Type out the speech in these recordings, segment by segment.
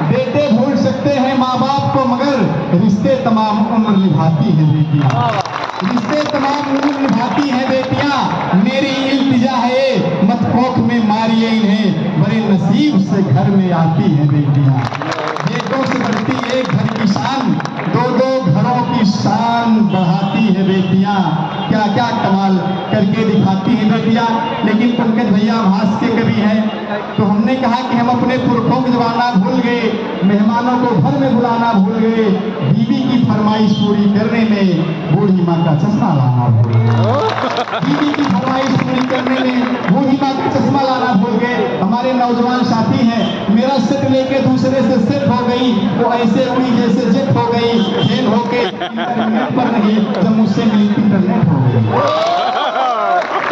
बेटे भूल सकते हैं माँ बाप को, मगर रिश्ते तमाम उम्र निभाती है बेटियां। रिश्ते तमाम उम्र निभाती है बेटियां। मेरी इल्तिजा है मत खोख में मारिए इन्हें, बड़े नसीब से घर में आती है बेटियां। बेटों से बढ़ती एक घर की शान, दो दो घरों की शान बढ़ाती है बेटियां। क्या क्या कमाल करके दिखाती है बेटियां। लेकिन पंकज भैया भास के कवि हैं, तो हमने कहा कि हम अपने पुरखों को जमाना भूल गए, मेहमानों को घर में बुलाना भूल गए, बीवी की फरमाइश पूरी करने में बूढ़ी माँ का चश्मा लाना भूल गए। बीवी की फरमाइश पूरी करने में बूढ़ी माँ का चश्मा लाना भूल गए। हमारे नौजवान साथी हैं, मेरा सेट लेके दूसरे से सेट हो गई, वो ऐसे उड़ी जैसे जेट हो गई, फेल होके इंटरनेट पर नहीं, जब मुझसे मिली इंटरनेट हो गई।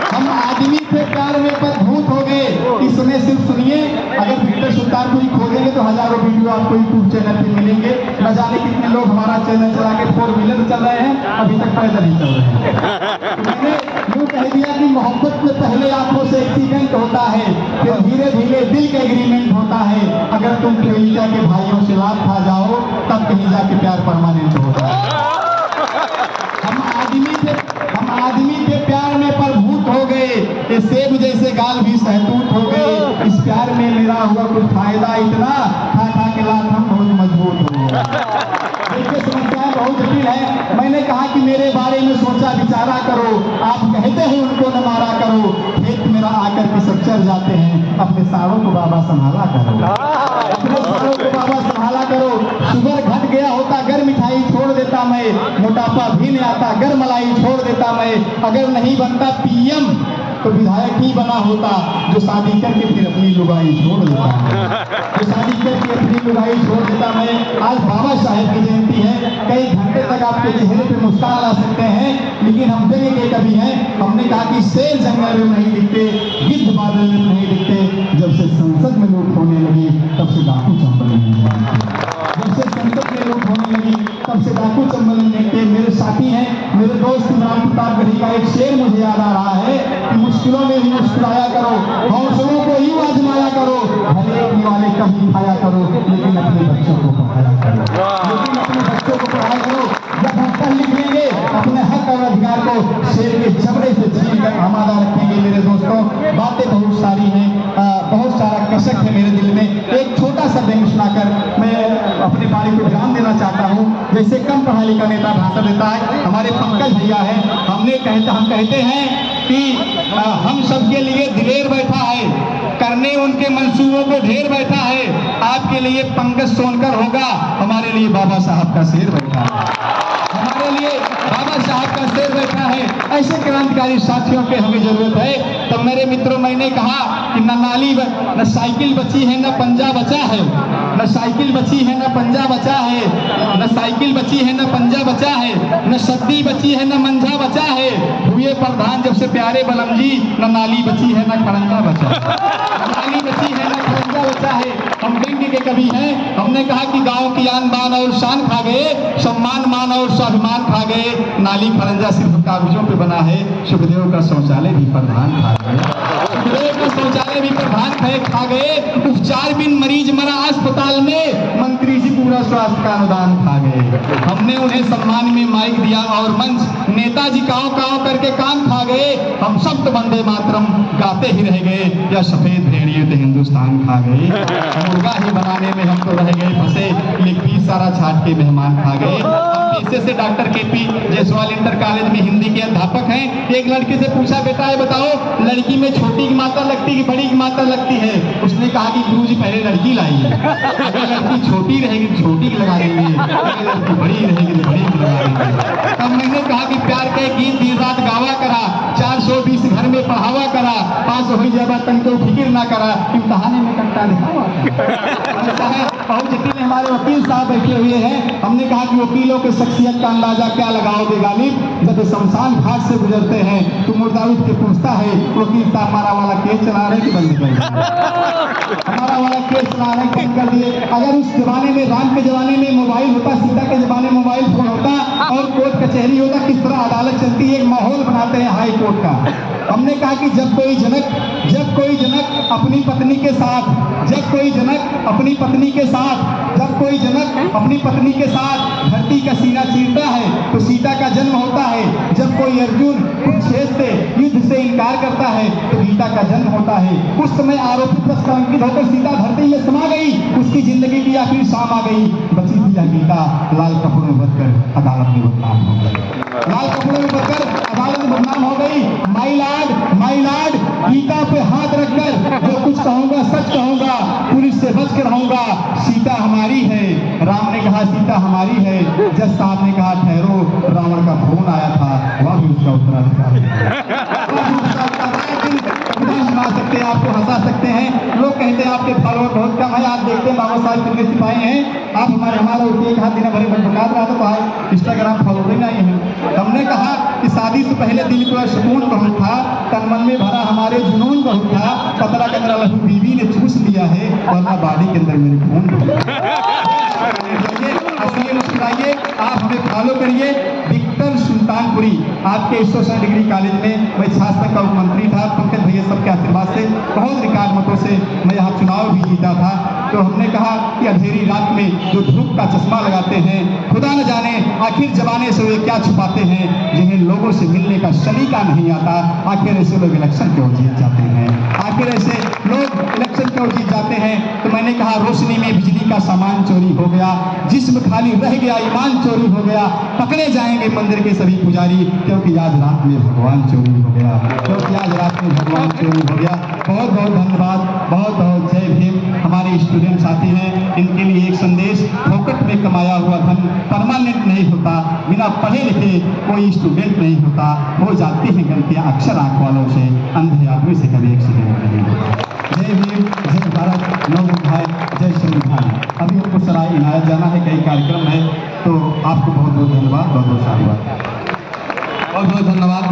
हम आदमी से प्यार में पदभूत हो गए। इसमें सिर्फ सुनिए, अगर विक्टर सुल्तानपुरी खोलेंगे तो हजारों वीडियो आपको यूट्यूब चैनल पे मिलेंगे। न जाने कितने लोग हमारा चैनल चला के 4 व्हीलर चल रहे हैं, अभी तक पैदल ही चल रहे हैं। मैंने यूँ कह दिया कि मोहब्बत में पहले आंखों से एक्सीडेंट होता है, फिर धीरे धीरे दिल का एग्रीमेंट होता है। अगर तुम प्रेमिका के भाइयों से लात खा जाओ तब कहीं जाके प्यार परमानेंट होता है। हम आदमी के प्यार में प्रभुत हो गए, ये सेब जैसे गाल भी सहतूत हो गए। इस प्यार में मेरा हुआ कुछ फायदा इतना, खा खा के लात हम बहुत मजबूत हो गए। देखिए समस्याएं बहुत जटिल है। मैंने कहा कि मेरे बारे में सोचा विचारा करो, आप कहते हैं उनको न मारा करो, खेत मेरा आकर के सब चल जाते हैं, अपने सारों को बाबा संभाला करो, अपने सारों को बाबा संभाला करो। शुगर घट गया होता गर मिठाई छोड़ देता मैं, मोटापा भी नहीं आता गर मलाई छोड़ देता मैं। अगर नहीं बनता पीएम तो विधायक ही बना होता, जो शादी करके फिर अपनी लुगाई छोड़ देता है, जो शादी करके अपनी लुगाई छोड़ देता मैं। आज बाबा साहेब की जयंती है, कई घंटे तक आपके चेहरे पे मुस्कान ला सकते हैं, लेकिन हम जगह के कभी हैं। हमने कहा कि शेर जंगल में नहीं दिखते, गिद्ध बादल में नहीं दिखते। जब से संसद में लूट होने लगी तब से डाकू चंबल में नहीं, जब से संसद में लूट होने लगी तब से डाकू चंबल में नहीं। मेरे साथी हैं, मेरे दोस्त राम प्रतापगढ़ी का एक शेर मुझे याद आ रहा है कि मुश्किलों में भी मुस्कुराया करो, हौसलों को ही आजमाया करो, भले अपने वाले कभी खाया करो, लेकिन अपने बच्चों को पढ़ाया करो, लेकिन अपने बच्चों को पढ़ाया करो। जब हम पढ़ लिख लेंगे अपने हक और अधिकार को शेर के जबड़े से छीन कर आमादा रखेंगे। मेरे दोस्तों, बातें बहुत सारी हैं, बहुत सारा कसक है मेरे दिल में। एक छोटा सा बैंक सुनाकर मैं अपनी बारी को ध्यान देना चाहता हूँ। जैसे कम पढ़ा लिखा नेता भाषण देता है, हमारे पंकज भैया है, हम कहते हैं कि हम सबके लिए दिलेर बैठा है, करने उनके मंसूबों को ढेर बैठा है। आपके लिए पंकज सोनकर होगा, हमारे लिए बाबा साहब का शेर बैठा है, हमारे लिए बाबा साहब का शेर बैठा है। ऐसे क्रांतिकारी साथियों की हमें जरूरत है। तब मेरे मित्रों, मैंने कहा कि न साइकिल बची है न पंजा बचा है, न साइकिल बची है न पंजा बचा है, न साइकिल बची है न पंजा बचा है, न सद्दी बची है न मंझा बचा है। हुए प्रधान जब से प्यारे बलम जी, न नाली बची है न खड़ंजा बचा है, न नाली बची है न खड़ंजा बचा है। हम व्यंग्य के कवि हैं। हमने कहा कि गांव की आन बान और शान खा गए, सम्मान मान और स्वाभिमान खा गए। नाली खड़ंजा सिर्फ कागजों पे बना है, सुखदेव का शौचालय भी प्रधान खा गए, सुखदेव का शौचालय भी प्रधान खा गए। उपचार बिन मरीज मरा अस्पताल में, मंत्री जी पूरा स्वास्थ्य का अनुदान खा गए। हमने उन्हें सम्मान में माइक दिया और मंच, नेताजी काव काव करके कान खा गए। हम सब वंदे मातरम गाते ही रह गए, या सफेद भेड़िए तो हिंदुस्तान खा गए। मुर्गा ही बनाने में हम तो रह गए फंसे, लेकिन सारा छाट के मेहमान खा गए। पेशे से doctor KP Jaiswal inter college में हिंदी के अध्यापक हैं। एक लड़की से पूछा, बेटा ये बताओ, लड़की में छोटी की मात्रा लगती कि बड़ी की मात्रा लगती है? उसने कहा कि गुरुजी पहले लड़की लाइए, अगर लड़की छोटी रहेगी तो छोटी की लगा देंगे, अगर लड़की बड़ी रहेगी तो बड़ी की लगा देंगे। तब मैंने कहा कि प्यार के गीत दिन रात गावा करा, 420 घर में पढ़ावा करा, पास हो जाबा तन को फिक्र ना करा, इम्तहाने में कट्टा दिखावा। ऐसा है, बहुत जटिल। हमारे वकील साहब बैठे हुए हैं। हमने कहा कि वकीलों के शख्सियत का अंदाजा क्या लगाओगे गालिब? जब शमशान घाट से गुजरते हैं तो मुर्दा उठ के पूछता है, वकील साहब हमारा वाला केस चला रहे कि बंद कर दिए, हमारा वाला केस चला रहे कि बंद कर दिए। अगर उस जमाने में, राम के जमाने में मोबाइल होता, सीता के जमाने में मोबाइल फोन होता और कोर्ट कचहरी होता, किस तरह अदालत चलती है, एक माहौल बनाते हैं हाई कोर्ट का। हमने कहा कि जब कोई जनक अपनी पत्नी के साथ जब कोई जनक अपनी पत्नी के साथ धरती का सीना चीरता है तो सीता का जन्म होता है। जब कोई अर्जुन कुरुक्षेत्र से युद्ध से इनकार करता है तो गीता का जन्म होता है। उस समय आरोपित बस कलंकित होकर सीता धरती में समा गई, उसकी जिंदगी की आखिरी शाम आ गई। बची हुई यह गीता लाल कपड़ों में बदकर अदालत में बदनाम हो गई। लाल कपड़ों में बदकर अदालत में बदनाम हो गई। माई लॉर्ड गीता पे हाथ रखकर जो कुछ कहूंगा सच कहूंगा, पुलिस से बच कर रहूंगा। सीता हमारी है। राम ने कहा सीता हमारी है। जज साहब ने कहा ठहरो, रावण का फोन आया था, वह भी उसका उत्तराधिकारी सुना सकते हैं, आपको हंसा सकते हैं। लोग कहते हैं आपके फॉलोअर बहुत कम है, आप देखते हैं बाबा साहब कितने सिपाही हैं, आप हमारा एक हाथ दिन भरे बना रहा तो भाई इंस्टाग्राम फॉलोअर नहीं है। हमने कहा कि शादी से पहले दिल को सुकून बहुत था, तन मन में भरा हमारे जुनून बहुत था, कतरा कतरा लहू बीवी ने चूस लिया है, वरना बॉडी के अंदर मेरे खून हंसिए मुस्कुराइए, आप हमें फॉलो करिए। विक्टर सुल्तानपुरी आपके 160 डिग्री कॉलेज में मैं छात्र का उपमंत्री था। पंकज भैया सबके आशीर्वाद से बहुत रिकॉर्ड मतों से मैं यहाँ चुनाव भी जीता था। तो हमने कहा कि अंधेरी रात में जो धूप का चश्मा लगाते हैं, खुदा न जाने आखिर जमाने से वे क्या छुपाते हैं, जिन्हें लोगों से मिलने का सलीका नहीं आता। आखिर ऐसे लोग इलेक्शन क्यों जीत जाते हैं, आखिर ऐसे लोग इलेक्शन क्यों जीत जाते हैं। तो मैंने कहा रोशनी में बिजली का सामान चोरी हो गया, जिस्म खाली रह गया, ईमान चोरी हो गया, पकड़े जाएंगे मंदिर के सभी पुजारी, क्योंकि आज रात में भगवान चोरी हो गया, क्योंकि आज रात में भगवान चोरी हो गया। बहुत बहुत धन्यवाद, बहुत बहुत जय भीम। हमारे स्टूडेंट साथी हैं, इनके लिए एक संदेश, फोकट में कमाया हुआ धन परमानेंट नहीं होता, बिना पढ़े लिखे कोई स्टूडेंट नहीं होता, हो जाती हैं गलतियां अक्सर आंख वालों से, अंधे आदमी से कभी एक्सीडेंट नहीं होता। जय भीम, जय भारत, नव बुद्धाय, जय संविधान। अभी हमको सराय इनायत जाना है, कई कार्यक्रम है, तो आपको बहुत बहुत धन्यवाद, बहुत बहुत साधुवाद, बहुत बहुत धन्यवाद।